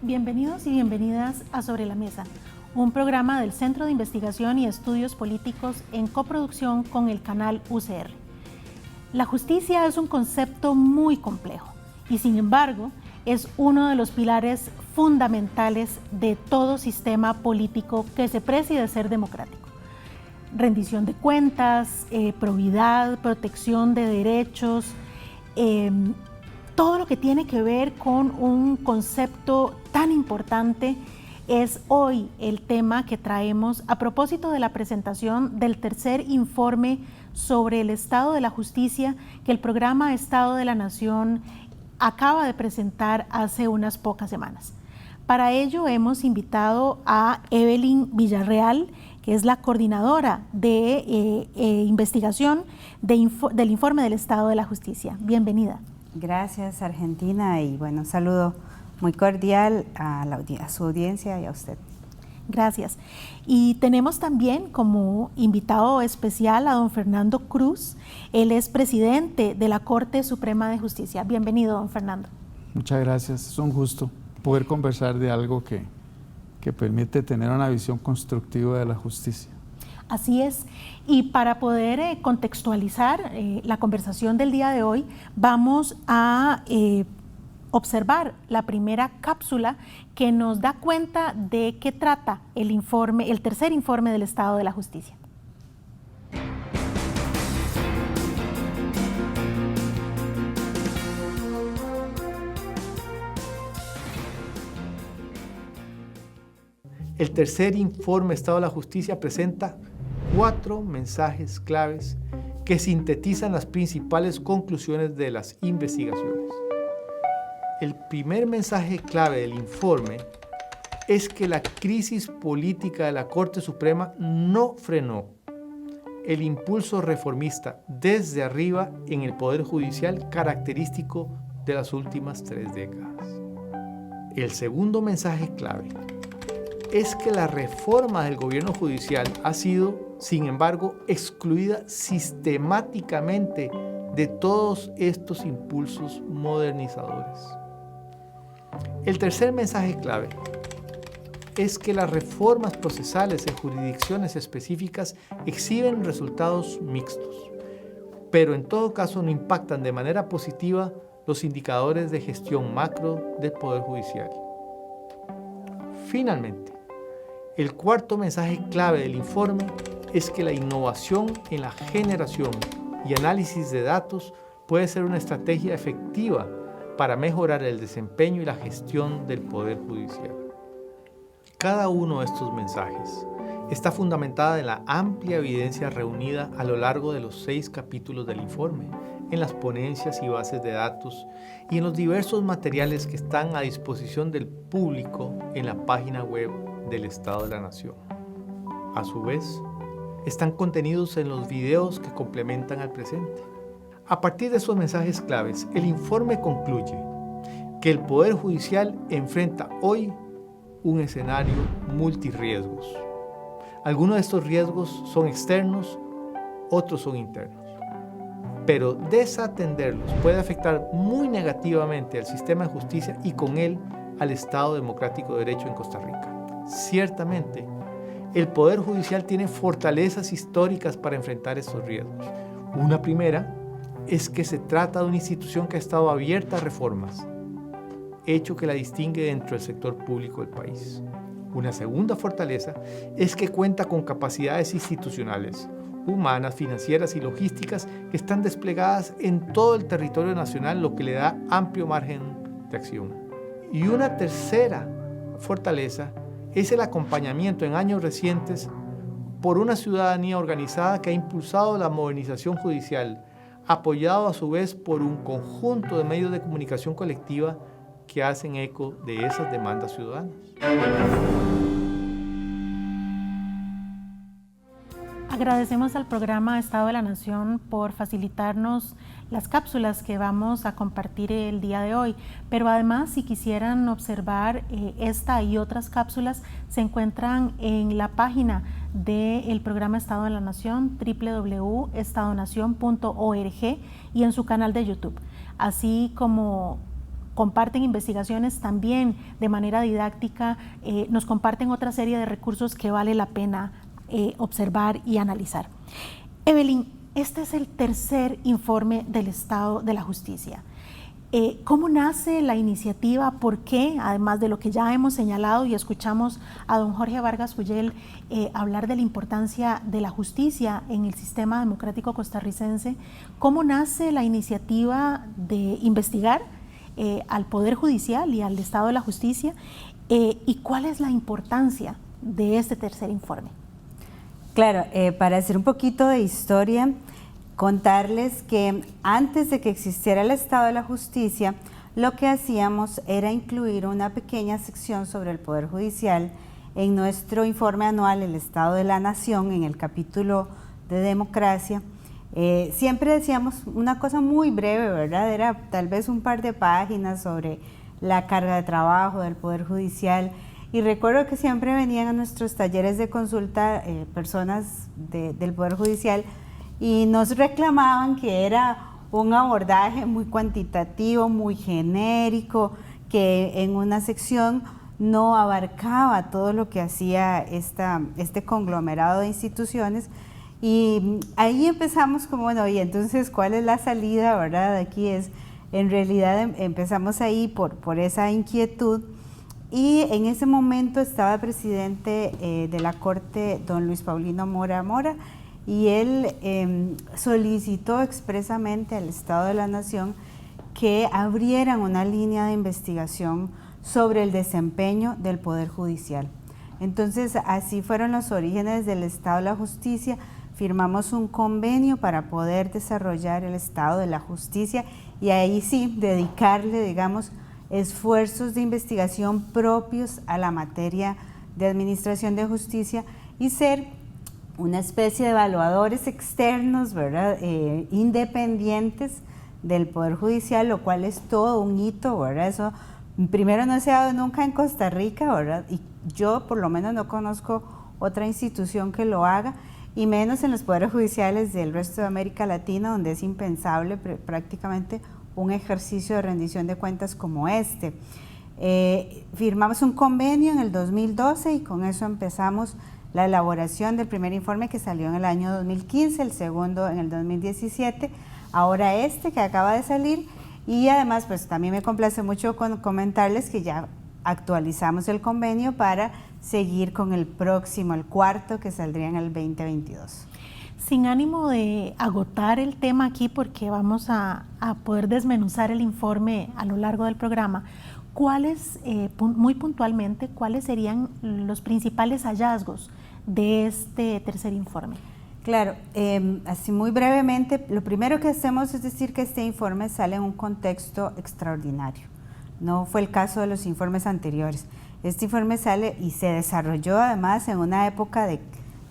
Bienvenidos y bienvenidas a Sobre la Mesa, un programa del Centro de Investigación y Estudios Políticos en coproducción con el canal UCR. La justicia es un concepto muy complejo y, sin embargo, es uno de los pilares fundamentales de todo sistema político que se precie de ser democrático. Rendición de cuentas, probidad, protección de derechos, todo lo que tiene que ver con un concepto tan importante es hoy el tema que traemos a propósito de la presentación del tercer informe sobre el estado de la justicia que el programa Estado de la Nación acaba de presentar hace unas pocas semanas. Para ello hemos invitado a Evelyn Villarreal, que es la coordinadora de investigación del informe del Estado de la Justicia. Bienvenida. Gracias, Argentina, y bueno, un saludo muy cordial a su audiencia y a usted. Gracias. Y tenemos también como invitado especial a don Fernando Cruz. Él es presidente de la Corte Suprema de Justicia. Bienvenido, don Fernando. Muchas gracias. Es un gusto poder conversar de algo que permite tener una visión constructiva de la justicia. Así es, y para poder contextualizar la conversación del día de hoy, vamos a observar la primera cápsula que nos da cuenta de qué trata el tercer informe del Estado de la Justicia. El tercer informe Estado de la Justicia presenta 4 mensajes claves que sintetizan las principales conclusiones de las investigaciones. El primer mensaje clave del informe es que la crisis política de la Corte Suprema no frenó el impulso reformista desde arriba en el Poder Judicial característico de las últimas 3 décadas. El segundo mensaje clave es que la reforma del gobierno judicial ha sido, sin embargo, excluida sistemáticamente de todos estos impulsos modernizadores. El tercer mensaje clave es que las reformas procesales en jurisdicciones específicas exhiben resultados mixtos, pero en todo caso no impactan de manera positiva los indicadores de gestión macro del Poder Judicial. Finalmente, el cuarto mensaje clave del informe es que la innovación en la generación y análisis de datos puede ser una estrategia efectiva para mejorar el desempeño y la gestión del Poder Judicial. Cada uno de estos mensajes está fundamentada en la amplia evidencia reunida a lo largo de los 6 capítulos del informe, en las ponencias y bases de datos y en los diversos materiales que están a disposición del público en la página web del Estado de la Nación. A su vez, están contenidos en los videos que complementan al presente. A partir de esos mensajes claves, el informe concluye que el Poder Judicial enfrenta hoy un escenario multirriesgos. Algunos de estos riesgos son externos, otros son internos. Pero desatenderlos puede afectar muy negativamente al sistema de justicia y con él al Estado Democrático de Derecho en Costa Rica. Ciertamente, el Poder Judicial tiene fortalezas históricas para enfrentar estos riesgos. Una primera es que se trata de una institución que ha estado abierta a reformas, hecho que la distingue dentro del sector público del país. Una segunda fortaleza es que cuenta con capacidades institucionales, humanas, financieras y logísticas que están desplegadas en todo el territorio nacional, lo que le da amplio margen de acción. Y una tercera fortaleza es el acompañamiento en años recientes por una ciudadanía organizada que ha impulsado la modernización judicial, apoyado a su vez por un conjunto de medios de comunicación colectiva que hacen eco de esas demandas ciudadanas. Agradecemos al programa Estado de la Nación por facilitarnos las cápsulas que vamos a compartir el día de hoy, pero además si quisieran observar esta y otras cápsulas se encuentran en la página del programa Estado de la Nación, www.estadonacion.org, y en su canal de YouTube, así como comparten investigaciones también de manera didáctica, nos comparten otra serie de recursos que vale la pena observar y analizar. Evelyn, este es el tercer informe del Estado de la Justicia. ¿Cómo nace la iniciativa? ¿Por qué? Además de lo que ya hemos señalado y escuchamos a don Jorge Vargas Fuyel hablar de la importancia de la justicia en el sistema democrático costarricense, ¿cómo nace la iniciativa de investigar al Poder Judicial y al Estado de la Justicia? ¿Y cuál es la importancia de este tercer informe? Claro, para hacer un poquito de historia, contarles que antes de que existiera el Estado de la Justicia, lo que hacíamos era incluir una pequeña sección sobre el Poder Judicial en nuestro informe anual, el Estado de la Nación, en el capítulo de democracia. Siempre decíamos una cosa muy breve, ¿verdad? Era tal vez un par de páginas sobre la carga de trabajo del Poder Judicial. Y recuerdo que siempre venían a nuestros talleres de consulta personas del Poder Judicial y nos reclamaban que era un abordaje muy cuantitativo, muy genérico, que en una sección no abarcaba todo lo que hacía este conglomerado de instituciones. Y ahí empezamos como, bueno, y entonces, ¿cuál es la salida, verdad? Aquí en realidad empezamos ahí por esa inquietud. Y en ese momento estaba el presidente de la Corte, don Luis Paulino Mora Mora, y él solicitó expresamente al Estado de la Nación que abrieran una línea de investigación sobre el desempeño del Poder Judicial. Entonces, así fueron los orígenes del Estado de la Justicia. Firmamos un convenio para poder desarrollar el Estado de la Justicia y ahí sí dedicarle, digamos, esfuerzos de investigación propios a la materia de administración de justicia y ser una especie de evaluadores externos, ¿verdad? Independientes del Poder Judicial, lo cual es todo un hito, ¿verdad? Eso primero no se ha dado nunca en Costa Rica, ¿verdad? Y yo por lo menos no conozco otra institución que lo haga, y menos en los poderes judiciales del resto de América Latina, donde es impensable prácticamente un ejercicio de rendición de cuentas como este. Firmamos un convenio en el 2012 y con eso empezamos la elaboración del primer informe que salió en el año 2015, el segundo en el 2017, ahora este que acaba de salir, y además pues también me complace mucho comentarles que ya actualizamos el convenio para seguir con el próximo, el cuarto, que saldría en el 2022. Sin ánimo de agotar el tema aquí, porque vamos a poder desmenuzar el informe a lo largo del programa, ¿cuáles, muy puntualmente, cuáles serían los principales hallazgos de este tercer informe? Claro, así muy brevemente, lo primero que hacemos es decir que este informe sale en un contexto extraordinario. No fue el caso de los informes anteriores. Este informe sale y se desarrolló además en una época de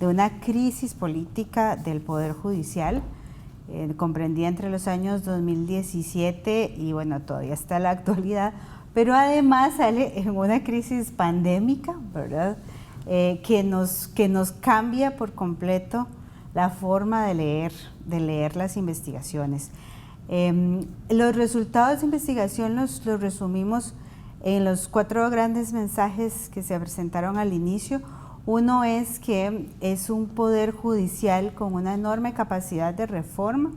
una crisis política del Poder Judicial, comprendía entre los años 2017 y bueno, todavía está la actualidad, pero además sale en una crisis pandémica, ¿verdad? Que nos cambia por completo la forma de leer las investigaciones. Los resultados de investigación los resumimos en los 4 grandes mensajes que se presentaron al inicio. Uno es que es un poder judicial con una enorme capacidad de reforma,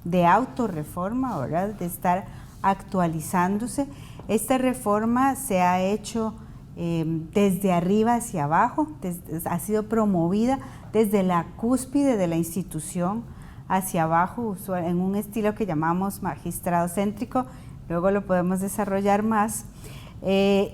de autorreforma, ¿verdad? De estar actualizándose. Esta reforma se ha hecho desde arriba hacia abajo, ha sido promovida desde la cúspide de la institución hacia abajo, en un estilo que llamamos magistrado céntrico, luego lo podemos desarrollar más.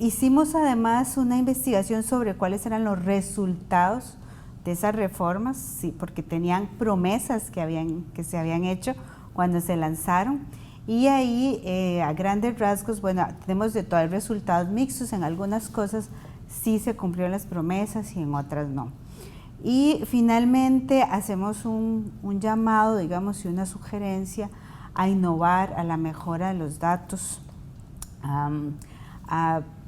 Hicimos además una investigación sobre cuáles eran los resultados de esas reformas, sí, porque tenían promesas que se habían hecho cuando se lanzaron, y ahí a grandes rasgos, bueno, tenemos de todo, hay resultados mixtos, en algunas cosas sí se cumplieron las promesas y en otras no. Y finalmente hacemos un llamado, digamos, y una sugerencia a innovar, a la mejora de los datos,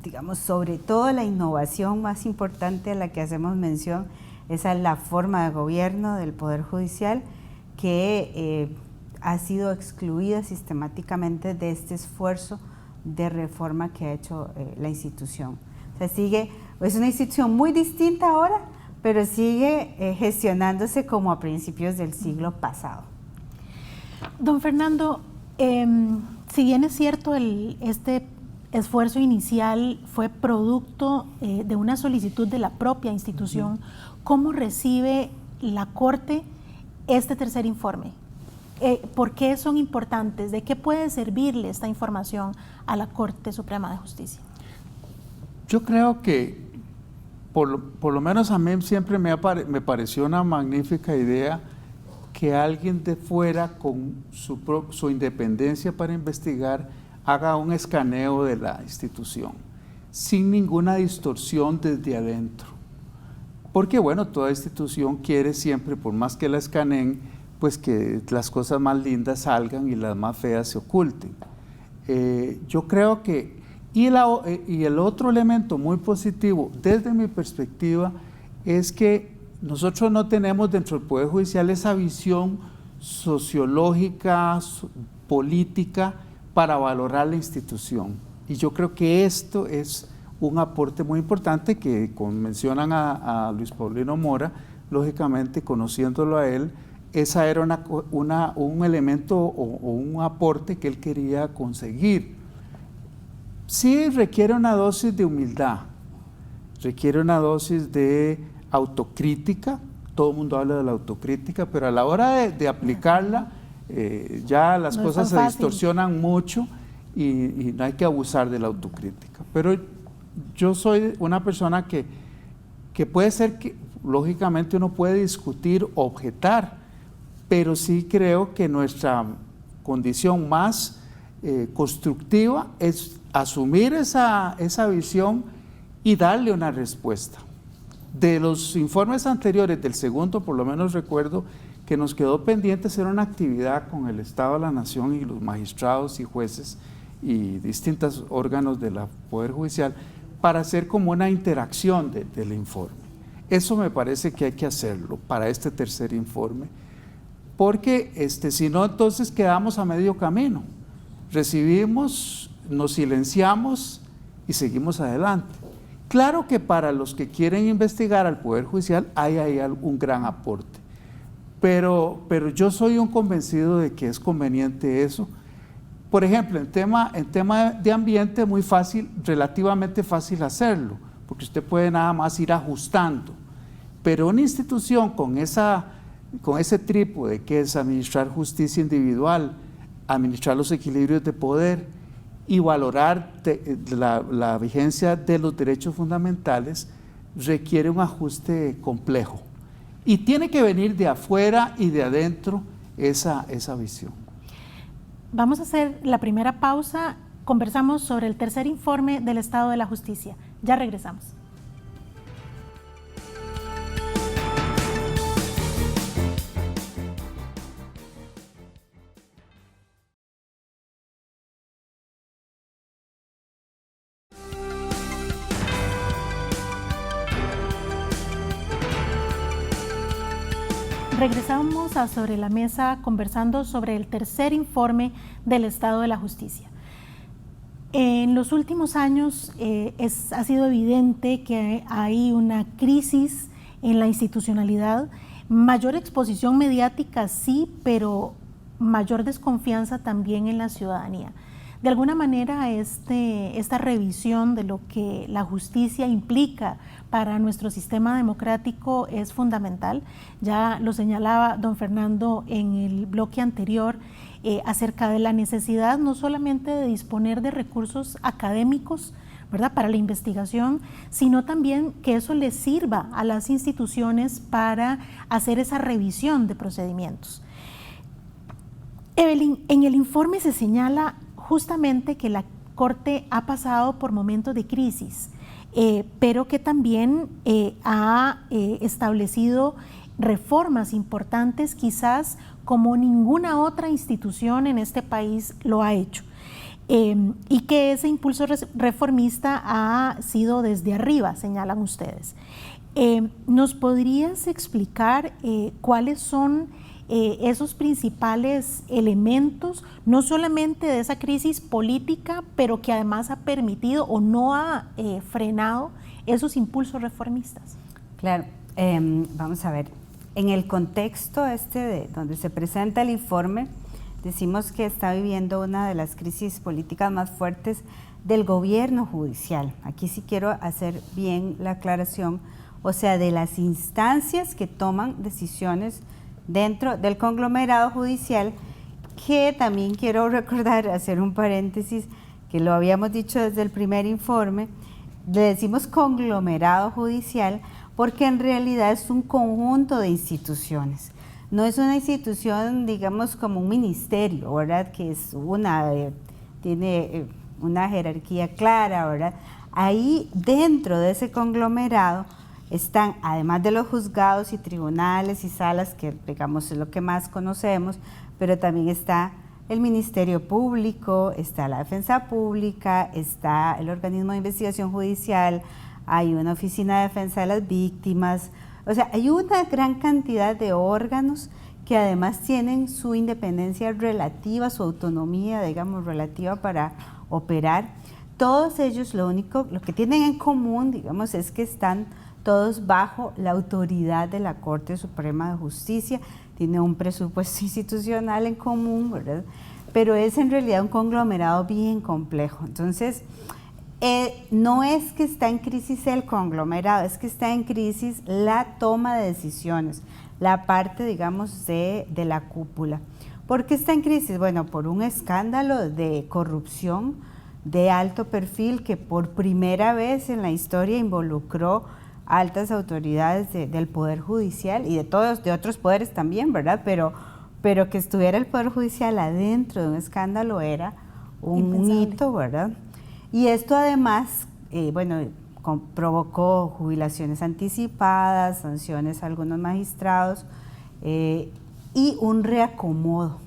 digamos, sobre todo la innovación más importante a la que hacemos mención es a la forma de gobierno del Poder Judicial, que ha sido excluida sistemáticamente de este esfuerzo de reforma que ha hecho la institución. O sea, es una institución muy distinta ahora, pero sigue gestionándose como a principios del siglo pasado. Don Fernando, si bien es cierto, este esfuerzo inicial fue producto de una solicitud de la propia institución, ¿cómo recibe la Corte este tercer informe? ¿Por qué son importantes? ¿De qué puede servirle esta información a la Corte Suprema de Justicia? Yo creo que, por lo menos a mí siempre me pareció una magnífica idea que alguien de fuera, con su independencia para investigar, haga un escaneo de la institución, sin ninguna distorsión desde adentro. Porque bueno, toda institución quiere siempre, por más que la escaneen, pues que las cosas más lindas salgan y las más feas se oculten. Yo creo que, y el otro elemento muy positivo desde mi perspectiva es que nosotros no tenemos dentro del Poder Judicial esa visión sociológica, política, para valorar la institución. Y yo creo que esto es un aporte muy importante que, como mencionan a Luis Paulino Mora, lógicamente, conociéndolo a él, esa era un elemento o un aporte que él quería conseguir. Sí requiere una dosis de humildad, requiere una dosis de autocrítica. Todo el mundo habla de la autocrítica, pero a la hora de aplicarla, ya las cosas se distorsionan mucho y no hay que abusar de la autocrítica. Pero yo soy una persona que puede ser que, lógicamente, uno puede discutir, objetar, pero sí creo que nuestra condición más constructiva es asumir esa visión y darle una respuesta. De los informes anteriores, del segundo por lo menos recuerdo que nos quedó pendiente hacer una actividad con el Estado de la Nación y los magistrados y jueces y distintos órganos del Poder Judicial para hacer como una interacción del informe. Eso me parece que hay que hacerlo para este tercer informe, porque si no, entonces quedamos a medio camino. Recibimos, nos silenciamos y seguimos adelante. Claro que para los que quieren investigar al Poder Judicial hay ahí un gran aporte, pero yo soy un convencido de que es conveniente eso. Por ejemplo, en tema de ambiente es muy fácil, relativamente fácil hacerlo, porque usted puede nada más ir ajustando, pero una institución con ese trípode que es administrar justicia individual, administrar los equilibrios de poder y valorar la vigencia de los derechos fundamentales, requiere un ajuste complejo. Y tiene que venir de afuera y de adentro esa visión. Vamos a hacer la primera pausa. Conversamos sobre el tercer informe del Estado de la Justicia. Ya regresamos. Regresamos a Sobre la Mesa conversando sobre el tercer informe del Estado de la Justicia. En los últimos años ha sido evidente que hay una crisis en la institucionalidad, mayor exposición mediática sí, pero mayor desconfianza también en la ciudadanía. De alguna manera esta revisión de lo que la justicia implica para nuestro sistema democrático es fundamental. Ya lo señalaba don Fernando en el bloque anterior acerca de la necesidad no solamente de disponer de recursos académicos, ¿verdad?, para la investigación, sino también que eso les sirva a las instituciones para hacer esa revisión de procedimientos. Evelyn, en el informe se señala justamente que la Corte ha pasado por momentos de crisis, pero que también ha establecido reformas importantes, quizás como ninguna otra institución en este país lo ha hecho, y que ese impulso reformista ha sido desde arriba, señalan ustedes. ¿Nos podrías explicar cuáles son esos principales elementos, no solamente de esa crisis política, pero que además ha permitido o no ha frenado esos impulsos reformistas? Claro, vamos a ver, en el contexto de donde se presenta el informe, decimos que está viviendo una de las crisis políticas más fuertes del gobierno judicial. Aquí sí quiero hacer bien la aclaración, o sea, de las instancias que toman decisiones dentro del conglomerado judicial, que también quiero recordar, hacer un paréntesis, que lo habíamos dicho desde el primer informe, le decimos conglomerado judicial porque en realidad es un conjunto de instituciones. No es una institución, digamos, como un ministerio, ¿verdad? Que es tiene una jerarquía clara, ¿verdad? Ahí dentro de ese conglomerado están, además de los juzgados y tribunales y salas, que digamos es lo que más conocemos, pero también está el Ministerio Público, está la Defensa Pública, está el Organismo de Investigación Judicial, hay una Oficina de Defensa de las Víctimas. O sea, hay una gran cantidad de órganos que además tienen su independencia relativa, su autonomía, digamos, relativa para operar. Todos ellos lo que tienen en común, digamos, es que están todos bajo la autoridad de la Corte Suprema de Justicia, tiene un presupuesto institucional en común, ¿verdad? Pero es en realidad un conglomerado bien complejo. Entonces, no es que está en crisis el conglomerado, es que está en crisis la toma de decisiones, la parte, digamos, de la cúpula. ¿Por qué está en crisis? Bueno, por un escándalo de corrupción de alto perfil que por primera vez en la historia involucró altas autoridades del Poder Judicial y de otros poderes también, ¿verdad? Pero que estuviera el Poder Judicial adentro de un escándalo era un hito, ¿verdad? Y esto además, provocó jubilaciones anticipadas, sanciones a algunos magistrados y un reacomodo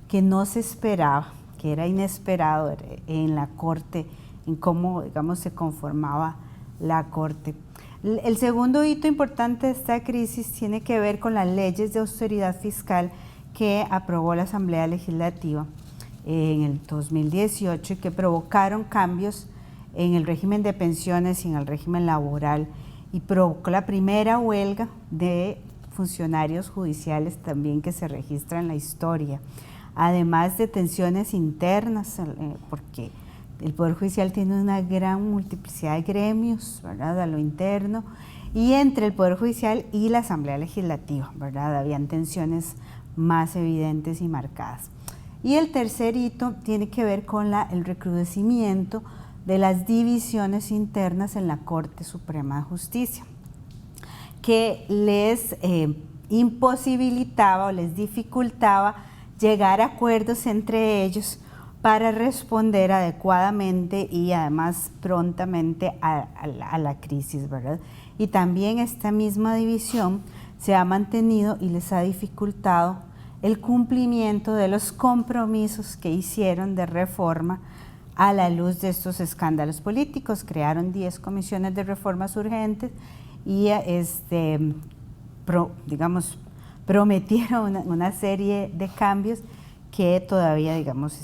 que no se esperaba, que era inesperado en la Corte, en cómo, digamos, se conformaba la Corte. El segundo hito importante de esta crisis tiene que ver con las leyes de austeridad fiscal que aprobó la Asamblea Legislativa en el 2018 y que provocaron cambios en el régimen de pensiones y en el régimen laboral y provocó la primera huelga de funcionarios judiciales también que se registra en la historia, además de tensiones internas, porque el Poder Judicial tiene una gran multiplicidad de gremios, ¿verdad?, a lo interno, y entre el Poder Judicial y la Asamblea Legislativa, ¿verdad?, habían tensiones más evidentes y marcadas. Y el tercer hito tiene que ver con el recrudecimiento de las divisiones internas en la Corte Suprema de Justicia, que les imposibilitaba o les dificultaba llegar a acuerdos entre ellos para responder adecuadamente y además prontamente a la crisis, ¿verdad? Y también esta misma división se ha mantenido y les ha dificultado el cumplimiento de los compromisos que hicieron de reforma a la luz de estos escándalos políticos. Crearon 10 comisiones de reformas urgentes y prometieron una serie de cambios que todavía, digamos,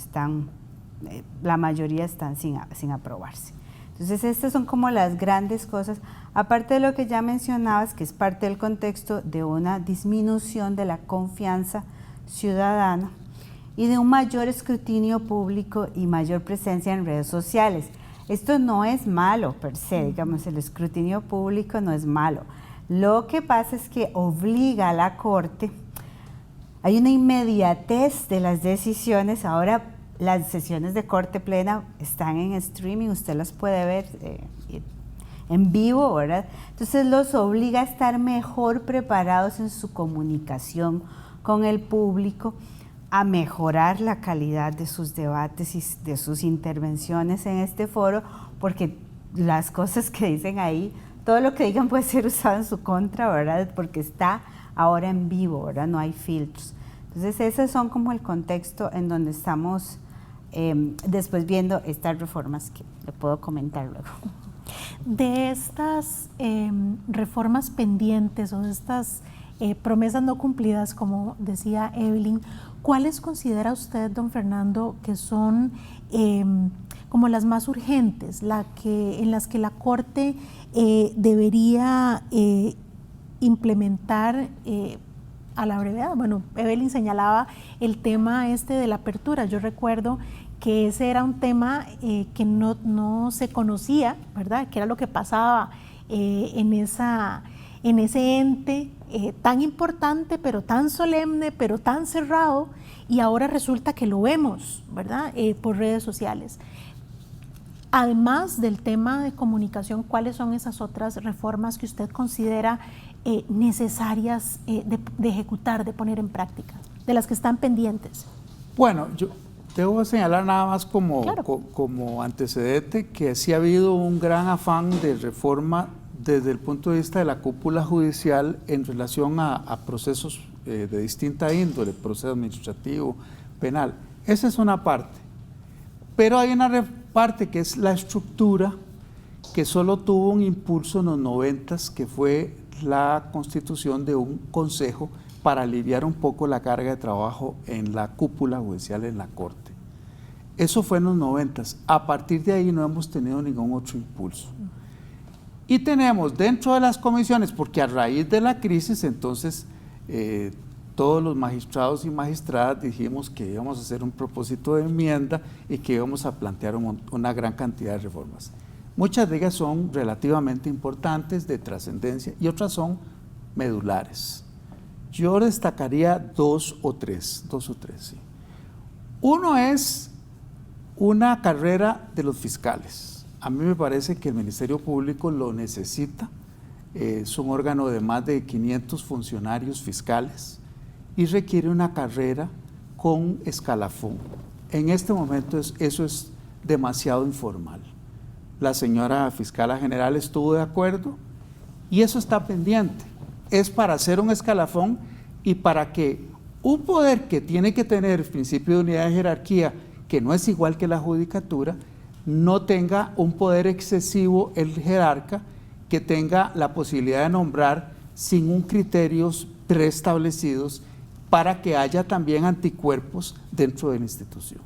la mayoría están sin aprobarse. Entonces, estas son como las grandes cosas, aparte de lo que ya mencionabas, que es parte del contexto de una disminución de la confianza ciudadana y de un mayor escrutinio público y mayor presencia en redes sociales. Esto no es malo per se, digamos, el escrutinio público no es malo. Lo que pasa es que obliga a la Corte, hay una inmediatez de las decisiones. Ahora las sesiones de Corte Plena están en streaming, usted las puede ver en vivo, ¿verdad? Entonces los obliga a estar mejor preparados en su comunicación con el público, a mejorar la calidad de sus debates y de sus intervenciones en este foro, porque las cosas que dicen ahí, todo lo que digan puede ser usado en su contra, ¿verdad? Porque está ahora en vivo, ¿verdad? No hay filtros. Entonces, esos son como el contexto en donde estamos después viendo estas reformas que le puedo comentar luego. De estas reformas pendientes o de estas promesas no cumplidas, como decía Evelyn. ¿Cuáles considera usted, don Fernando, que son como las más urgentes, en las que la Corte debería implementar a la brevedad? Bueno, Evelyn señalaba el tema de la apertura. Yo recuerdo que ese era un tema que no se conocía, ¿verdad? Que era lo que pasaba en ese ente tan importante, pero tan solemne, pero tan cerrado, y ahora resulta que lo vemos, ¿verdad? Por redes sociales. Además del tema de comunicación, ¿cuáles son esas otras reformas que usted considera necesarias de ejecutar, de poner en práctica, de las que están pendientes? Bueno, yo debo señalar nada más como, claro, como antecedente que sí ha habido un gran afán de reforma desde el punto de vista de la cúpula judicial en relación a procesos de distinta índole, proceso administrativo, penal. Esa es una parte. Pero hay una parte que es la estructura, que solo tuvo un impulso en los 90s, que fue la constitución de un consejo para aliviar un poco la carga de trabajo en la cúpula judicial en la Corte. Eso fue en los 90s. A partir de ahí no hemos tenido ningún otro impulso. Y tenemos dentro de las comisiones, porque a raíz de la crisis, entonces, todos los magistrados y magistradas dijimos que íbamos a hacer un propósito de enmienda y que íbamos a plantear una gran cantidad de reformas. Muchas de ellas son relativamente importantes, de trascendencia, y otras son medulares. Yo destacaría dos o tres, sí. Uno es una carrera de los fiscales. A mí me parece que el Ministerio Público lo necesita. Es un órgano de más de 500 funcionarios fiscales y requiere una carrera con escalafón. En este momento eso es demasiado informal. La señora fiscala general estuvo de acuerdo y eso está pendiente. Es para hacer un escalafón y para que un poder que tiene que tener el principio de unidad de jerarquía, que no es igual que la judicatura, no tenga un poder excesivo el jerarca, que tenga la posibilidad de nombrar sin un criterios preestablecidos para que haya también anticuerpos dentro de la institución.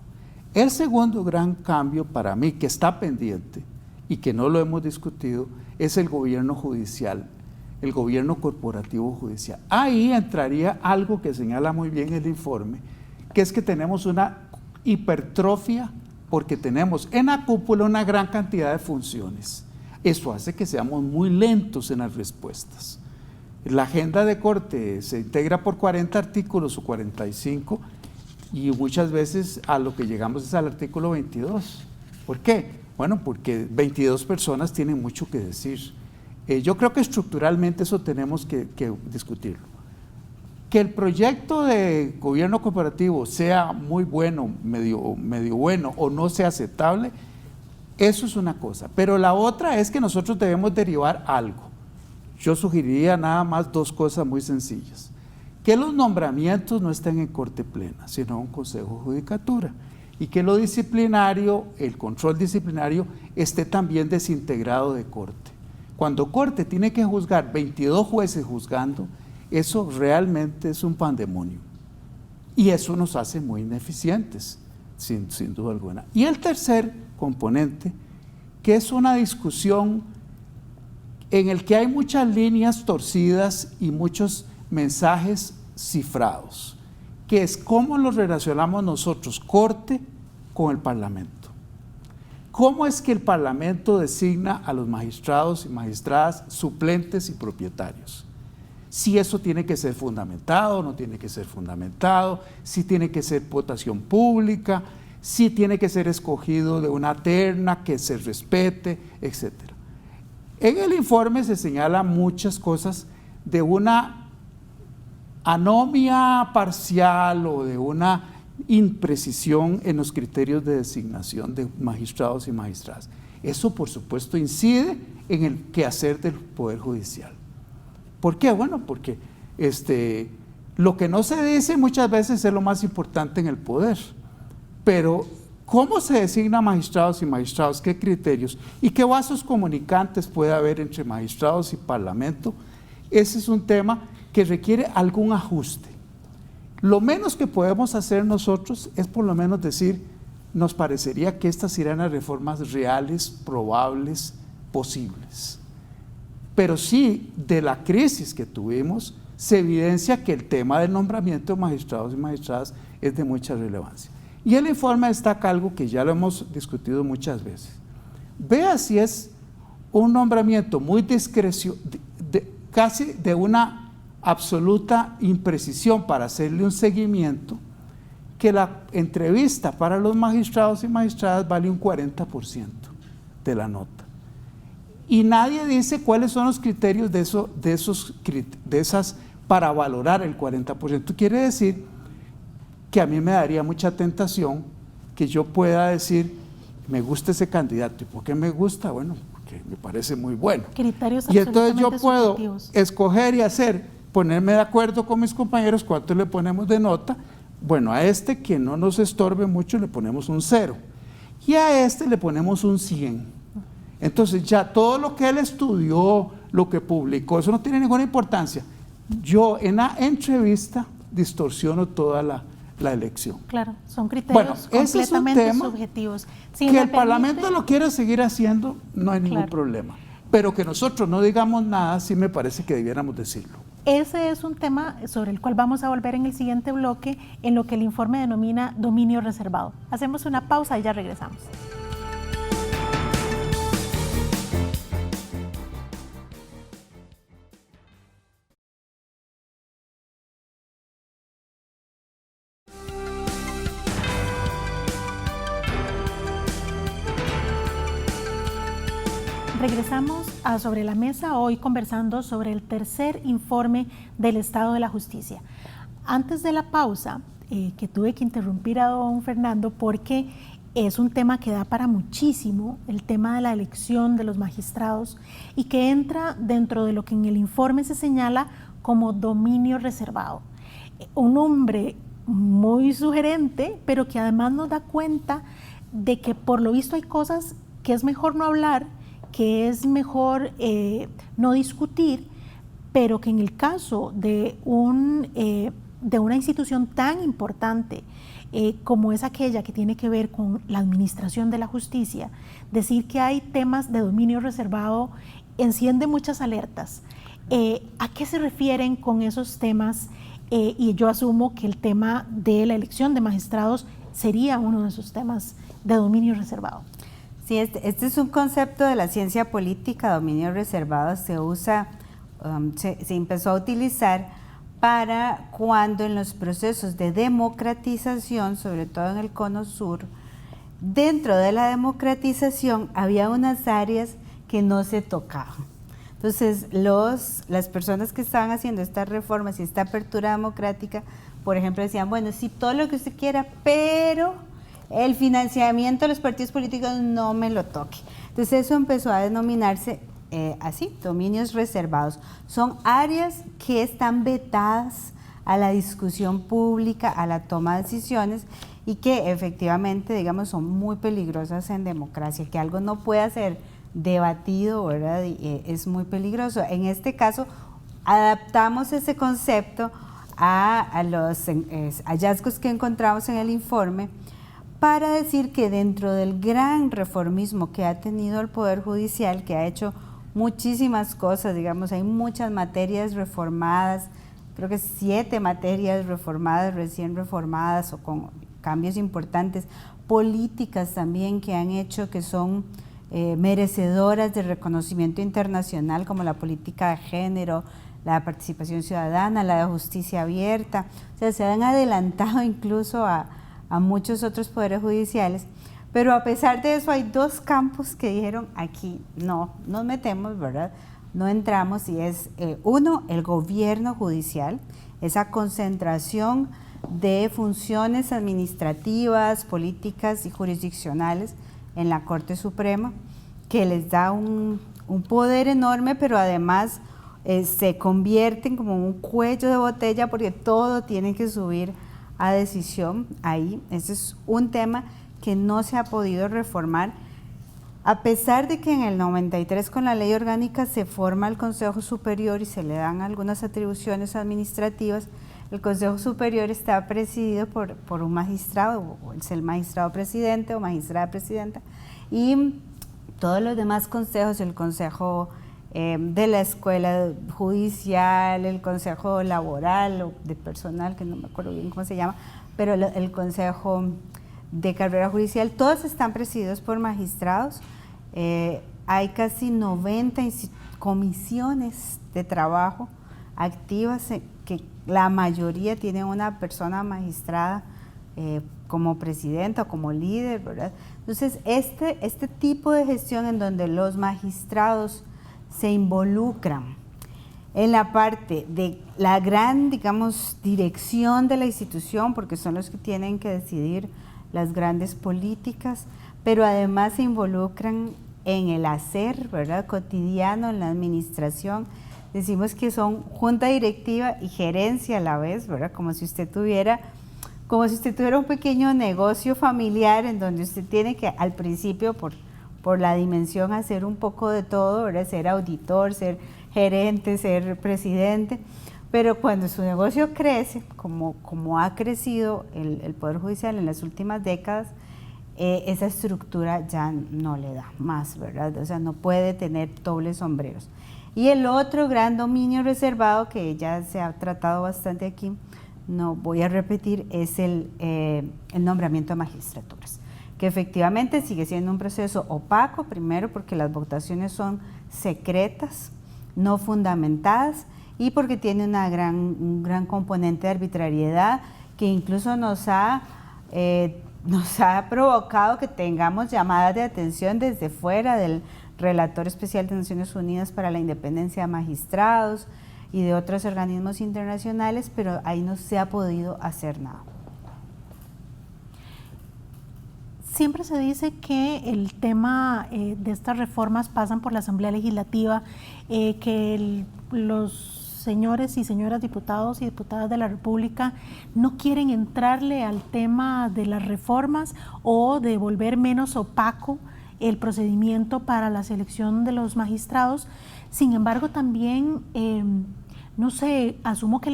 El segundo gran cambio para mí que está pendiente y que no lo hemos discutido es el gobierno judicial, el gobierno corporativo judicial. Ahí entraría algo que señala muy bien el informe, que es que tenemos una hipertrofia porque tenemos en la cúpula una gran cantidad de funciones. Eso hace que seamos muy lentos en las respuestas. La agenda de corte se integra por 40 artículos o 45 y muchas veces a lo que llegamos es al artículo 22. ¿Por qué? Bueno, porque 22 personas tienen mucho que decir. Yo creo que estructuralmente eso tenemos que discutirlo. Que el proyecto de gobierno cooperativo sea muy bueno, medio bueno o no sea aceptable, eso es una cosa. Pero la otra es que nosotros debemos derivar algo. Yo sugeriría nada más dos cosas muy sencillas. Que los nombramientos no estén en corte plena, sino en un consejo de judicatura. Y que lo disciplinario, el control disciplinario, esté también desintegrado de corte. Cuando corte tiene que juzgar 22 jueces juzgando, eso realmente es un pandemonio. Y eso nos hace muy ineficientes, sin duda alguna. Y el tercer componente, que es una discusión en el que hay muchas líneas torcidas y muchos mensajes cifrados, que es cómo nos relacionamos nosotros, Corte, con el Parlamento. ¿Cómo es que el Parlamento designa a los magistrados y magistradas suplentes y propietarios? Si eso tiene que ser fundamentado, no tiene que ser fundamentado, si tiene que ser votación pública, si tiene que ser escogido de una terna que se respete, etc. En el informe se señalan muchas cosas de una anomia parcial o de una imprecisión en los criterios de designación de magistrados y magistradas. Eso, por supuesto, incide en el quehacer del Poder Judicial. ¿Por qué? Bueno, porque lo que no se dice muchas veces es lo más importante en el poder, pero ¿cómo se designa magistrados y magistrados? ¿Qué criterios? ¿Y qué vasos comunicantes puede haber entre magistrados y parlamento? Ese es un tema que requiere algún ajuste. Lo menos que podemos hacer nosotros es por lo menos decir, nos parecería que estas irán a reformas reales, probables, posibles. Pero sí, de la crisis que tuvimos, se evidencia que el tema del nombramiento de magistrados y magistradas es de mucha relevancia. Y el informe destaca algo que ya lo hemos discutido muchas veces. Vea si es un nombramiento muy discrecional, casi de una absoluta imprecisión para hacerle un seguimiento, que la entrevista para los magistrados y magistradas vale un 40% de la nota. Y nadie dice cuáles son los criterios de esas para valorar el 40%. Quiere decir que a mí me daría mucha tentación que yo pueda decir, me gusta ese candidato. ¿Y por qué me gusta? Bueno, porque me parece muy bueno. Criterios y entonces yo puedo subjetivos. escoger y ponerme de acuerdo con mis compañeros cuánto le ponemos de nota. Bueno, a este que no nos estorbe mucho le ponemos un 0 y a este le ponemos un 100. Entonces ya todo lo que él estudió, lo que publicó, eso no tiene ninguna importancia. Yo en la entrevista distorsiono toda la elección. Claro, son criterios completamente subjetivos. Si que el Parlamento lo quiera seguir haciendo, no hay ningún problema. Pero que nosotros no digamos nada, sí me parece que debiéramos decirlo. Ese es un tema sobre el cual vamos a volver en el siguiente bloque, en lo que el informe denomina dominio reservado. Hacemos una pausa y ya regresamos. Regresamos a Sobre la Mesa, hoy conversando sobre el tercer informe del Estado de la Justicia. Antes de la pausa, que tuve que interrumpir a don Fernando porque es un tema que da para muchísimo, el tema de la elección de los magistrados y que entra dentro de lo que en el informe se señala como dominio reservado. Un nombre muy sugerente, pero que además nos da cuenta de que por lo visto hay cosas que es mejor no hablar, que es mejor no discutir, pero que en el caso de una institución tan importante como es aquella que tiene que ver con la administración de la justicia, decir que hay temas de dominio reservado enciende muchas alertas. ¿A qué se refieren con esos temas? Y yo asumo que el tema de la elección de magistrados sería uno de esos temas de dominio reservado. Sí, este es un concepto de la ciencia política, dominio reservado, se empezó a utilizar para cuando en los procesos de democratización, sobre todo en el Cono Sur, dentro de la democratización había unas áreas que no se tocaban. Entonces, las personas que estaban haciendo estas reformas y esta apertura democrática, por ejemplo, decían, bueno, sí, todo lo que usted quiera, pero el financiamiento de los partidos políticos no me lo toque. Entonces eso empezó a denominarse así, dominios reservados. Son áreas que están vetadas a la discusión pública, a la toma de decisiones y que efectivamente, digamos, son muy peligrosas en democracia. Que algo no pueda ser debatido, ¿verdad? Es muy peligroso. En este caso, adaptamos ese concepto a los hallazgos que encontramos en el informe, para decir que dentro del gran reformismo que ha tenido el Poder Judicial, que ha hecho muchísimas cosas, digamos, hay muchas materias reformadas, creo que 7 materias reformadas, recién reformadas o con cambios importantes, políticas también que han hecho que son merecedoras de reconocimiento internacional, como la política de género, la participación ciudadana, la de justicia abierta, o sea, se han adelantado incluso a muchos otros poderes judiciales, pero a pesar de eso hay 2 campos que dijeron aquí no nos metemos, ¿verdad? No entramos, y es uno, el gobierno judicial, esa concentración de funciones administrativas, políticas y jurisdiccionales en la Corte Suprema, que les da un poder enorme, pero además se convierten como un cuello de botella porque todo tiene que subir a decisión ahí. Ese es un tema que no se ha podido reformar. A pesar de que en el 93 con la ley orgánica se forma el Consejo Superior y se le dan algunas atribuciones administrativas, el Consejo Superior está presidido por un magistrado, o es el magistrado presidente o magistrada presidenta, y todos los demás consejos, el Consejo de la Escuela Judicial, el Consejo Laboral o de Personal, que no me acuerdo bien cómo se llama, pero el Consejo de Carrera Judicial, todos están presididos por magistrados. Hay casi 90 comisiones de trabajo activas que la mayoría tienen una persona magistrada como presidenta o como líder, ¿verdad? Entonces, este tipo de gestión en donde los magistrados se involucran en la parte de la gran, digamos, dirección de la institución, porque son los que tienen que decidir las grandes políticas, pero además se involucran en el hacer, ¿verdad?, cotidiano, en la administración. Decimos que son junta directiva y gerencia a la vez, ¿verdad?, como si usted tuviera un pequeño negocio familiar en donde usted tiene que al principio por la dimensión hacer un poco de todo, ¿verdad?, ser auditor, ser gerente, ser presidente, pero cuando su negocio crece, como ha crecido el Poder Judicial en las últimas décadas, esa estructura ya no le da más, ¿verdad? O sea, no puede tener dobles sombreros. Y el otro gran dominio reservado que ya se ha tratado bastante aquí, no voy a repetir, es el nombramiento de magistraturas, que efectivamente sigue siendo un proceso opaco, primero porque las votaciones son secretas, no fundamentadas, y porque tiene un gran componente de arbitrariedad que incluso nos ha provocado que tengamos llamadas de atención desde fuera del Relator Especial de Naciones Unidas para la Independencia de Magistrados y de otros organismos internacionales, pero ahí no se ha podido hacer nada. Siempre se dice que el tema de estas reformas pasan por la Asamblea Legislativa, que los señores y señoras diputados y diputadas de la República no quieren entrarle al tema de las reformas o de volver menos opaco el procedimiento para la selección de los magistrados. Sin embargo, también, no sé, asumo que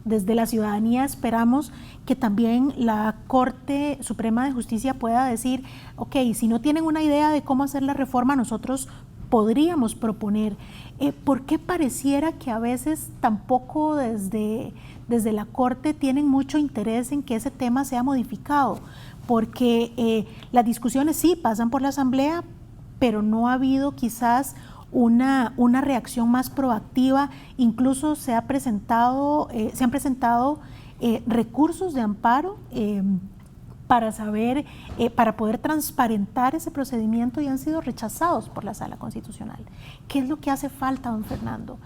desde la ciudadanía esperamos que también la Corte Suprema de Justicia pueda decir, ok, si no tienen una idea de cómo hacer la reforma, nosotros podríamos proponer. ¿Por qué pareciera que a veces tampoco desde la Corte tienen mucho interés en que ese tema sea modificado? Porque las discusiones sí pasan por la Asamblea, pero no ha habido quizás una reacción más proactiva. Incluso se han presentado recursos de amparo para poder transparentar ese procedimiento, y han sido rechazados por la Sala Constitucional. ¿Qué es lo que hace falta, don Fernando?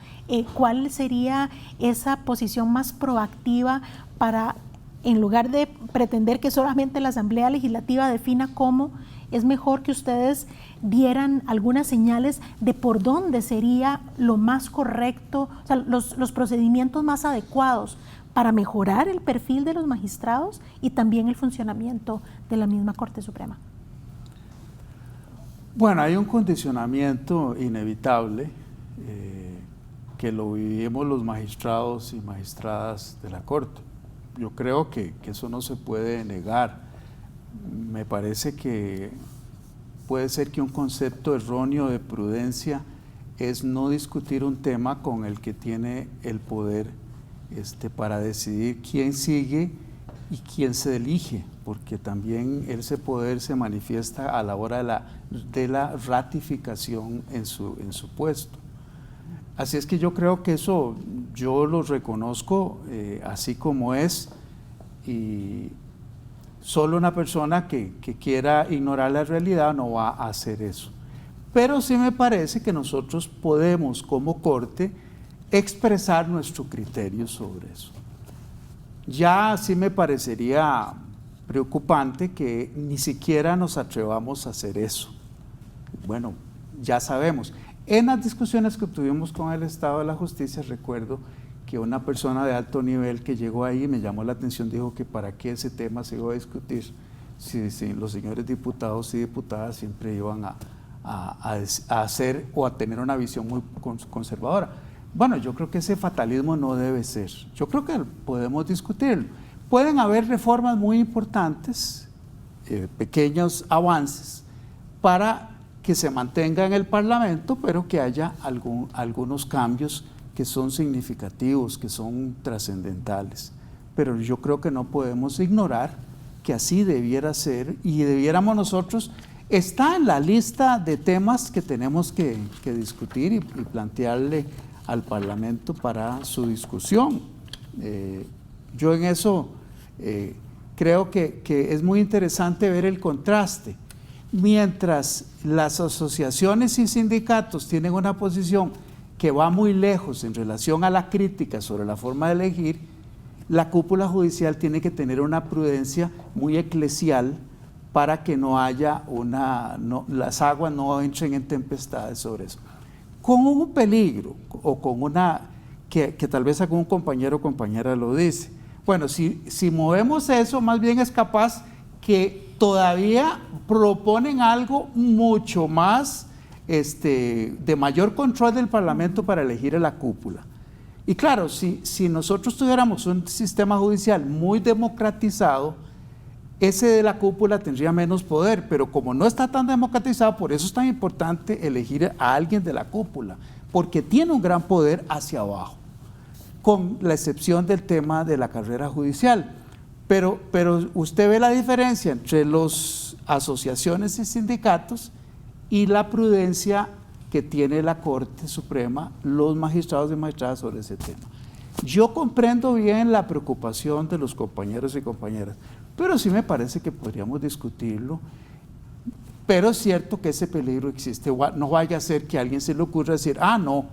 ¿Cuál sería esa posición más proactiva para, en lugar de pretender que solamente la Asamblea Legislativa defina cómo, es mejor que ustedes dieran algunas señales de por dónde sería lo más correcto, o sea, los procedimientos más adecuados para mejorar el perfil de los magistrados y también el funcionamiento de la misma Corte Suprema? Bueno, hay un condicionamiento inevitable que lo vivimos los magistrados y magistradas de la Corte. Yo creo que eso no se puede negar. Me parece que puede ser que un concepto erróneo de prudencia es no discutir un tema con el que tiene el poder para decidir quién sigue y quién se elige, porque también ese poder se manifiesta a la hora de la ratificación en su puesto. Así es que yo creo que eso yo lo reconozco así como es, y solo una persona que quiera ignorar la realidad no va a hacer eso. Pero sí me parece que nosotros podemos como Corte expresar nuestro criterio sobre eso. Ya sí me parecería preocupante que ni siquiera nos atrevamos a hacer eso. Bueno, ya sabemos. En las discusiones que tuvimos con el Estado de la Justicia, recuerdo que una persona de alto nivel que llegó ahí me llamó la atención, dijo que para qué ese tema se iba a discutir si los señores diputados y diputadas siempre iban a hacer o a tener una visión muy conservadora. Bueno, yo creo que ese fatalismo no debe ser. Yo creo que podemos discutirlo. Pueden haber reformas muy importantes, pequeños avances, para que se mantenga en el Parlamento, pero que haya algunos cambios que son significativos, que son trascendentales. Pero yo creo que no podemos ignorar que así debiera ser y debiéramos nosotros, está en la lista de temas que tenemos que discutir y plantearle al Parlamento para su discusión. Yo en eso creo que es muy interesante ver el contraste. Mientras las asociaciones y sindicatos tienen una posición que va muy lejos en relación a la crítica sobre la forma de elegir, la cúpula judicial tiene que tener una prudencia muy eclesial para que no haya las aguas no entren en tempestades sobre eso. Con un peligro, o con una, que tal vez algún compañero o compañera lo dice. Bueno, si movemos eso, más bien es capaz que todavía proponen algo mucho más de mayor control del Parlamento para elegir a la cúpula. Y claro, si nosotros tuviéramos un sistema judicial muy democratizado, ese de la cúpula tendría menos poder, pero como no está tan democratizado, por eso es tan importante elegir a alguien de la cúpula, porque tiene un gran poder hacia abajo, con la excepción del tema de la carrera judicial. Pero usted ve la diferencia entre las asociaciones y sindicatos y la prudencia que tiene la Corte Suprema, los magistrados y magistradas sobre ese tema. Yo comprendo bien la preocupación de los compañeros y compañeras, pero sí me parece que podríamos discutirlo. Pero es cierto que ese peligro existe. No vaya a ser que a alguien se le ocurra decir, no,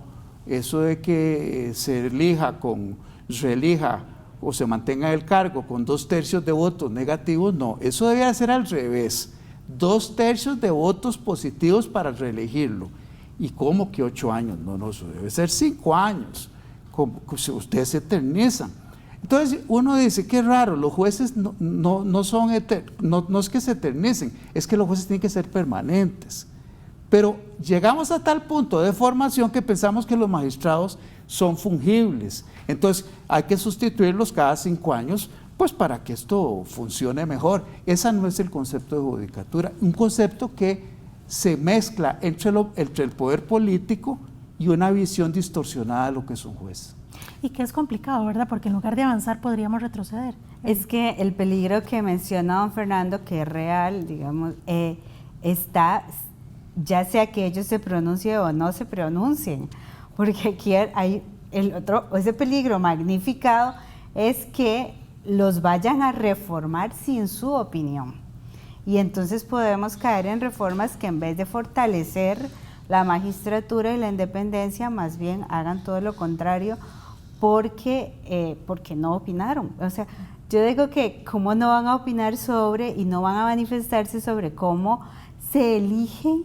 eso de que se reelija o se mantenga en el cargo con 2/3 de votos negativos, no, eso debería ser al revés, 2/3 de votos positivos para reelegirlo. ¿Y cómo que 8 años? No, eso debe ser 5 años, ustedes se eternizan. Entonces uno dice, qué raro, los jueces no es que se eternicen, es que los jueces tienen que ser permanentes. Pero llegamos a tal punto de formación que pensamos que los magistrados son fungibles. Entonces hay que sustituirlos cada 5 años, pues para que esto funcione mejor. Ese no es el concepto de judicatura, un concepto que se mezcla entre el poder político y una visión distorsionada de lo que es un juez. Y que es complicado, ¿verdad? Porque en lugar de avanzar podríamos retroceder. Es que el peligro que menciona don Fernando, que es real, digamos, está, ya sea que ellos se pronuncien o no se pronuncien, porque aquí hay ese peligro magnificado es que los vayan a reformar sin su opinión. Y entonces podemos caer en reformas que en vez de fortalecer la magistratura y la independencia, más bien hagan todo lo contrario, porque no opinaron. O sea, yo digo que cómo no van a opinar sobre y no van a manifestarse sobre cómo se elige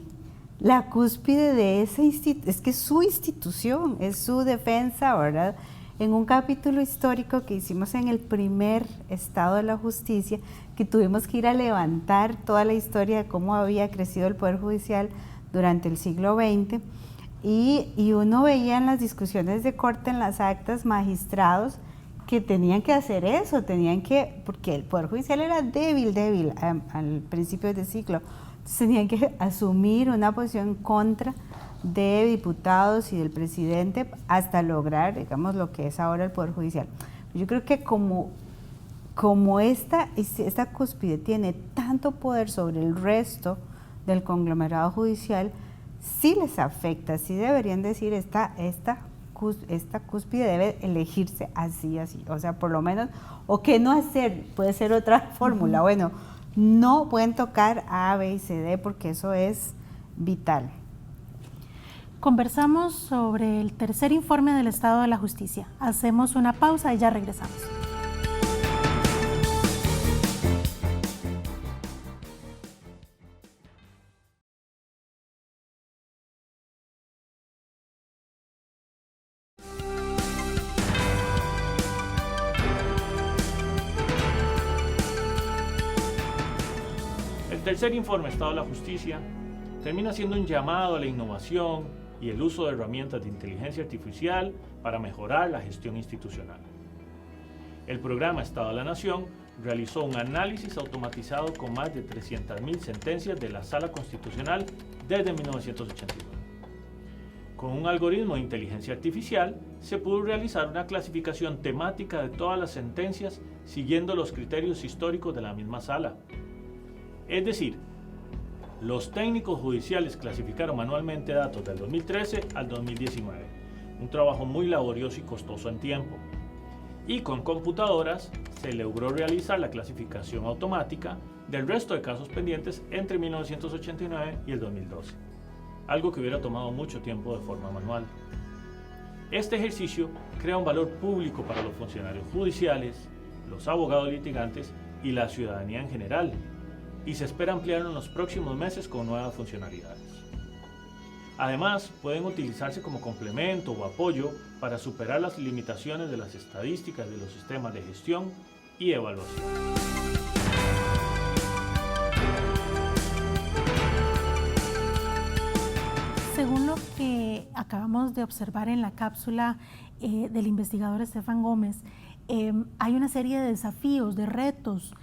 la cúspide de esa institución. Es que es su institución, es su defensa, ¿verdad? En un capítulo histórico que hicimos en el primer estado de la justicia, que tuvimos que ir a levantar toda la historia de cómo había crecido el Poder Judicial durante el siglo XX, y uno veía en las discusiones de corte, en las actas, magistrados que tenían que hacer eso, porque el Poder Judicial era débil al principio del siglo, entonces tenían que asumir una posición en contra de diputados y del presidente hasta lograr, digamos, lo que es ahora el Poder Judicial. Yo creo que como esta cúspide tiene tanto poder sobre el resto del conglomerado judicial, sí les afecta, sí deberían decir esta cúspide debe elegirse así, o sea, por lo menos, o qué no hacer, puede ser otra fórmula, bueno, no pueden tocar A, B y C, D porque eso es vital. Conversamos sobre el tercer informe del Estado de la Justicia. Hacemos una pausa y ya regresamos. El tercer informe Estado de la Justicia termina siendo un llamado a la innovación y el uso de herramientas de inteligencia artificial para mejorar la gestión institucional. El programa Estado de la Nación realizó un análisis automatizado con más de 300.000 sentencias de la Sala Constitucional desde 1989. Con un algoritmo de inteligencia artificial se pudo realizar una clasificación temática de todas las sentencias siguiendo los criterios históricos de la misma sala. Es decir, los técnicos judiciales clasificaron manualmente datos del 2013 al 2019, un trabajo muy laborioso y costoso en tiempo. Y con computadoras se logró realizar la clasificación automática del resto de casos pendientes entre 1989 y el 2012, algo que hubiera tomado mucho tiempo de forma manual. Este ejercicio crea un valor público para los funcionarios judiciales, los abogados litigantes y la ciudadanía en general, y se espera ampliarlo en los próximos meses con nuevas funcionalidades. Además, pueden utilizarse como complemento o apoyo para superar las limitaciones de las estadísticas de los sistemas de gestión y evaluación. Según lo que acabamos de observar en la cápsula del investigador Estefan Gómez, hay una serie de desafíos, de retos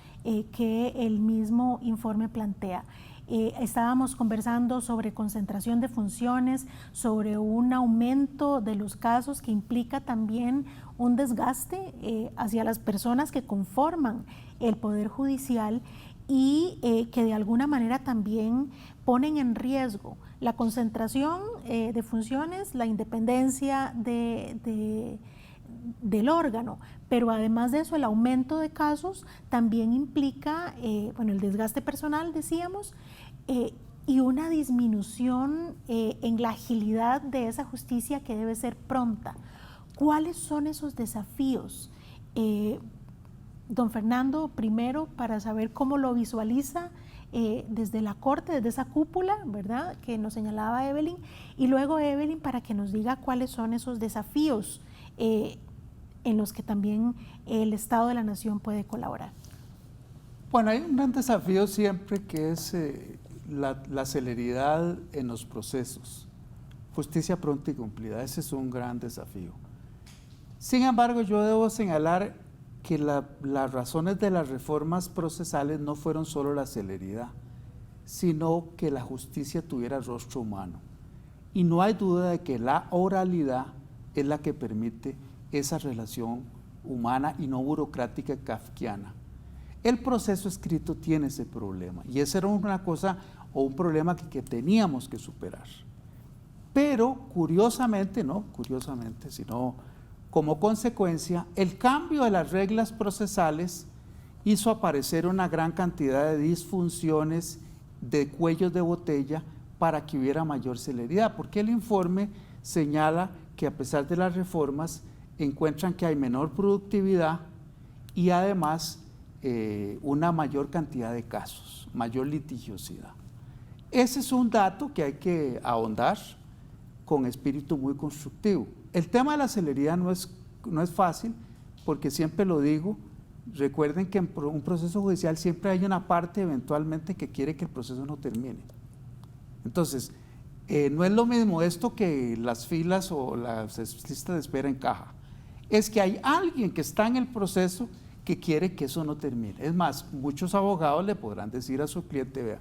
que el mismo informe plantea. Estábamos conversando sobre concentración de funciones, sobre un aumento de los casos que implica también un desgaste hacia las personas que conforman el Poder Judicial y que de alguna manera también ponen en riesgo la concentración de funciones, la independencia del órgano, pero además de eso el aumento de casos también implica el desgaste personal, decíamos, y una disminución en la agilidad de esa justicia que debe ser pronta. ¿Cuáles son esos desafíos? Don Fernando, primero, para saber cómo lo visualiza desde la Corte, desde esa cúpula, ¿verdad?, que nos señalaba Evelyn, y luego Evelyn para que nos diga cuáles son esos desafíos en los que también el Estado de la Nación puede colaborar. Bueno, hay un gran desafío siempre que es la celeridad en los procesos. Justicia pronta y cumplida, ese es un gran desafío. Sin embargo, yo debo señalar que las razones de las reformas procesales no fueron solo la celeridad, sino que la justicia tuviera rostro humano. Y no hay duda de que la oralidad es la que permite esa relación humana y no burocrática kafkiana. El proceso escrito tiene ese problema y esa era una cosa o un problema que teníamos que superar. Pero curiosamente, sino como consecuencia, el cambio de las reglas procesales hizo aparecer una gran cantidad de disfunciones, de cuellos de botella para que hubiera mayor celeridad, porque el informe señala que a pesar de las reformas encuentran que hay menor productividad y además una mayor cantidad de casos, mayor litigiosidad. Ese es un dato que hay que ahondar con espíritu muy constructivo. El tema de la celeridad no es fácil, porque siempre lo digo, recuerden que en un proceso judicial siempre hay una parte eventualmente que quiere que el proceso no termine. Entonces, no es lo mismo esto que las filas o las listas de espera en caja. Es que hay alguien que está en el proceso que quiere que eso no termine. Es más, muchos abogados le podrán decir a su cliente, vea,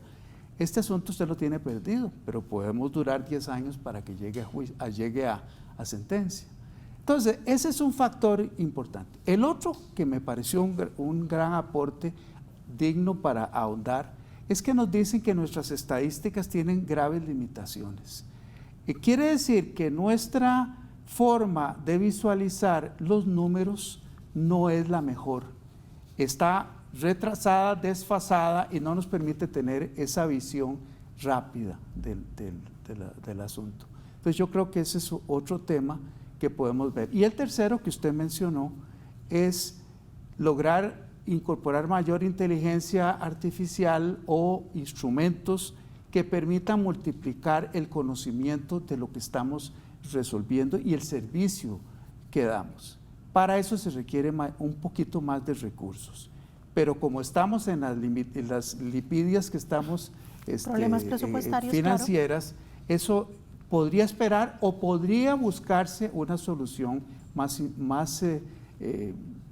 este asunto usted lo tiene perdido, pero podemos durar 10 años para que llegue a sentencia. Entonces, ese es un factor importante. El otro que me pareció un gran aporte digno para ahondar es que nos dicen que nuestras estadísticas tienen graves limitaciones. Quiere decir que nuestra forma de visualizar los números no es la mejor. Está retrasada, desfasada y no nos permite tener esa visión rápida del asunto. Entonces yo creo que ese es otro tema que podemos ver. Y el tercero que usted mencionó es lograr incorporar mayor inteligencia artificial o instrumentos que permitan multiplicar el conocimiento de lo que estamos resolviendo y el servicio que damos. Para eso se requiere un poquito más de recursos. Pero como estamos en las lipidias que estamos problemas presupuestarios, financieras, eso podría esperar o podría buscarse una solución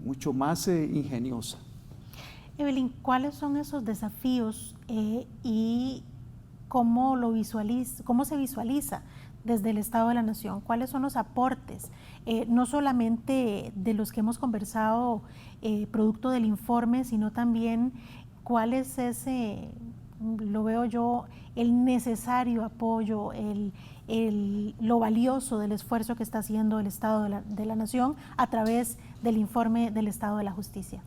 mucho más ingeniosa. Evelyn, ¿cuáles son esos desafíos y cómo se visualiza desde el Estado de la Nación? ¿Cuáles son los aportes, no solamente de los que hemos conversado producto del informe, sino también cuál es ese, lo veo yo, el necesario apoyo, lo valioso del esfuerzo que está haciendo el Estado de la Nación a través del informe del Estado de la Justicia?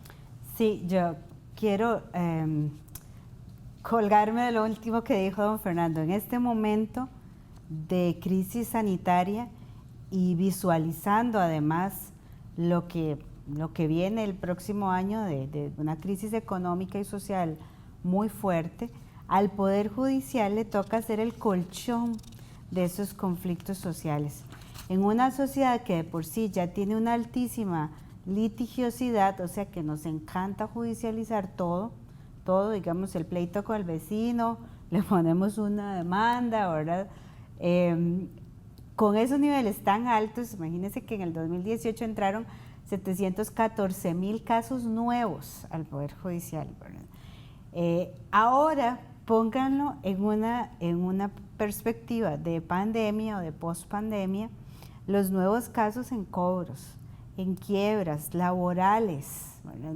Sí, yo quiero colgarme de lo último que dijo don Fernando. En este momento de crisis sanitaria y visualizando además lo que viene el próximo año de una crisis económica y social muy fuerte, al Poder Judicial le toca ser el colchón de esos conflictos sociales. En una sociedad que de por sí ya tiene una altísima litigiosidad, o sea que nos encanta judicializar todo, digamos el pleito con el vecino, le ponemos una demanda, ¿verdad? Con esos niveles tan altos, imagínense que en el 2018 entraron 714,000 casos nuevos al Poder Judicial, ¿verdad? Ahora pónganlo en una perspectiva de pandemia o de pospandemia, los nuevos casos en cobros, en quiebras laborales, ¿verdad?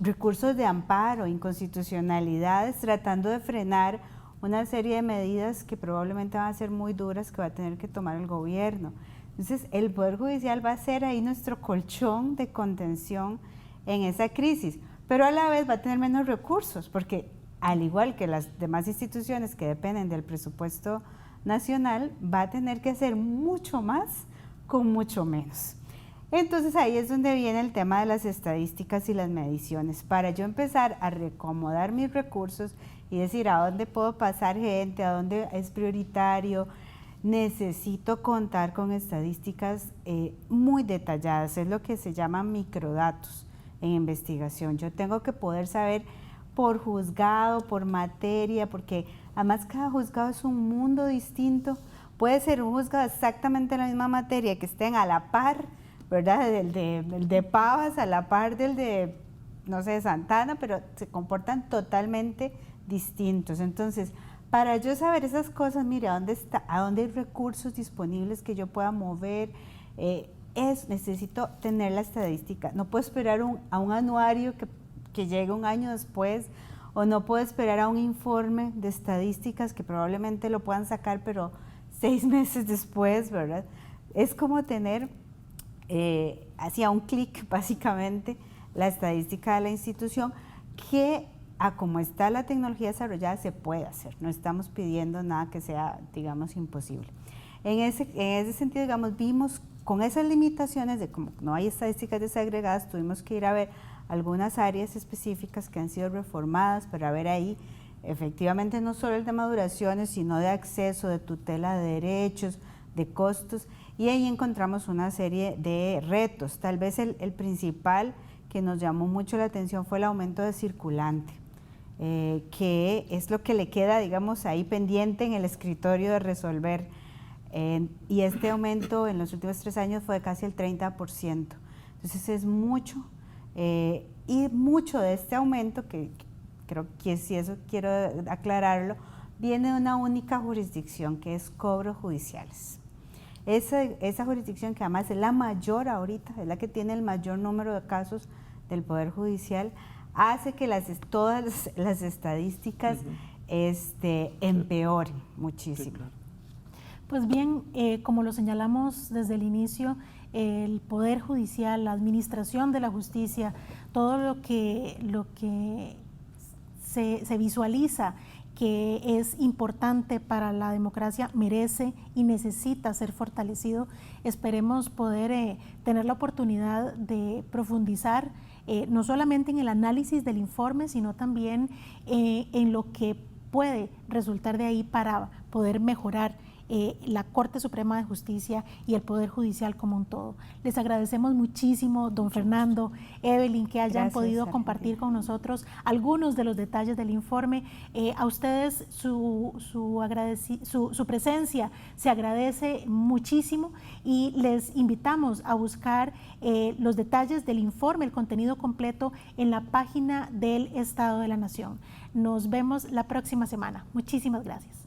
Recursos de amparo, inconstitucionalidades, tratando de frenar una serie de medidas que probablemente van a ser muy duras que va a tener que tomar el gobierno. Entonces, el Poder Judicial va a ser ahí nuestro colchón de contención en esa crisis, pero a la vez va a tener menos recursos, porque al igual que las demás instituciones que dependen del presupuesto nacional, va a tener que hacer mucho más con mucho menos. Entonces ahí es donde viene el tema de las estadísticas y las mediciones. Para yo empezar a reacomodar mis recursos y decir a dónde puedo pasar gente, a dónde es prioritario, necesito contar con estadísticas muy detalladas. Es lo que se llama microdatos en investigación. Yo tengo que poder saber por juzgado, por materia, porque además cada juzgado es un mundo distinto. Puede ser un juzgado exactamente la misma materia, que estén a la par, ¿verdad? El de Pavas a la par del de, no sé, Santana, pero se comportan totalmente distintos. Entonces, para yo saber esas cosas, mire, a dónde hay recursos disponibles que yo pueda mover, necesito tener la estadística. No puedo esperar a un anuario que llegue un año después, o no puedo esperar a un informe de estadísticas que probablemente lo puedan sacar, pero 6 meses después, ¿verdad? Es como tener hacia un clic, básicamente, la estadística de la institución, que a como está la tecnología desarrollada se puede hacer. No estamos pidiendo nada que sea, digamos, imposible. En ese sentido, digamos, vimos con esas limitaciones de como no hay estadísticas desagregadas, tuvimos que ir a ver algunas áreas específicas que han sido reformadas para ver ahí efectivamente no solo el de maduraciones, sino de acceso, de tutela de derechos, de costos, y ahí encontramos una serie de retos. Tal vez el principal que nos llamó mucho la atención fue el aumento de circulante, que es lo que le queda, digamos, ahí pendiente en el escritorio de resolver, y este aumento en los últimos 3 años fue de casi el 30%. Entonces es mucho, y mucho de este aumento, que creo que si eso quiero aclararlo, viene de una única jurisdicción, que es cobros judiciales. Esa jurisdicción, que además es la mayor ahorita, es la que tiene el mayor número de casos del Poder Judicial, hace que todas las estadísticas empeoren muchísimo. Sí, claro. Pues bien, como lo señalamos desde el inicio, el Poder Judicial, la administración de la justicia, todo lo que se visualiza que es importante para la democracia, merece y necesita ser fortalecido. Esperemos poder tener la oportunidad de profundizar no solamente en el análisis del informe, sino también en lo que puede resultar de ahí para poder mejorar la Corte Suprema de Justicia y el Poder Judicial como un todo. Les agradecemos muchísimo, don Fernando, Evelyn, que hayan podido compartir con nosotros algunos de los detalles del informe. A ustedes su presencia se agradece muchísimo y les invitamos a buscar los detalles del informe, el contenido completo en la página del Estado de la Nación. Nos vemos la próxima semana. Muchísimas gracias.